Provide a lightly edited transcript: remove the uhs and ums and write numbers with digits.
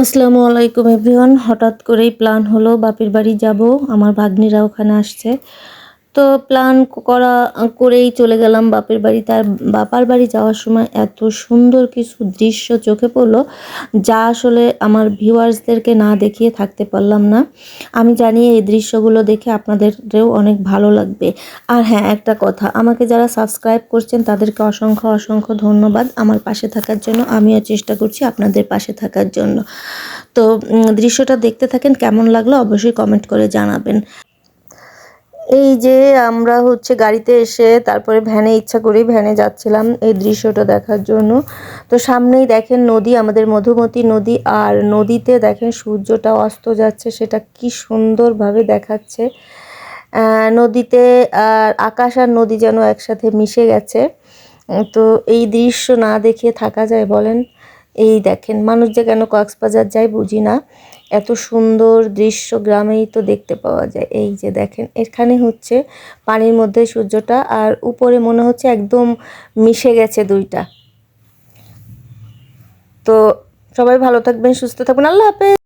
আসসালামু আলাইকুম এভরিওয়ান। হঠাৎ করেই প্ল্যান হলো বাপের বাড়ি যাব, আমার ভাগ্নিরা ওখানে আসছে। তো প্ল্যান করেই চলে গেলাম বাপের বাড়ি। তার বাপার বাড়ি যাওয়ার সময় এত সুন্দর কিছু দৃশ্য চোখে পড়লো, যা আসলে আমার ভিউয়ার্সদেরকে না দেখিয়ে থাকতে পারলাম না। আমি জানি এই দৃশ্যগুলো দেখে আপনাদেরও অনেক ভালো লাগবে। আর হ্যাঁ, একটা কথা, আমাকে যারা সাবস্ক্রাইব করছেন তাদেরকে অসংখ্য অসংখ্য ধন্যবাদ আমার পাশে থাকার জন্য। আমিও চেষ্টা করছি আপনাদের পাশে থাকার জন্য। তো দৃশ্যটা দেখতে থাকেন, কেমন লাগলো অবশ্যই কমেন্ট করে জানাবেন। এই যে আমরা গাড়িতে এসে তারপরে ভ্যানে ইচ্ছা করেই ভ্যানে যাচ্ছিলাম এই দৃশ্যটা দেখার জন্য। তো সামনেই দেখেন নদী, আমাদের মধুমতি নদী, আর নদীতে দেখেন সূর্যটা অস্ত যাচ্ছে, সেটা কি সুন্দরভাবে দেখাচ্ছে। নদীতে আর আকাশ আর নদী যেন একসাথে মিশে গেছে। তো এই দৃশ্য না দেখে থাকা যায় বলেন? এই দেখেন, মানুষ যে কেন কক্সবাজার যায় বুঝি না, এত সুন্দর দৃশ্য গ্রামেই তো দেখতে পাওয়া যায়। এই যে দেখেন, এখানে পানির মধ্যে সূর্যটা আর উপরে মনে হচ্ছে একদম মিশে গেছে দুইটা। তো সবাই ভালো থাকবেন, সুস্থ থাকবেন, আল্লাহ হাফেজ।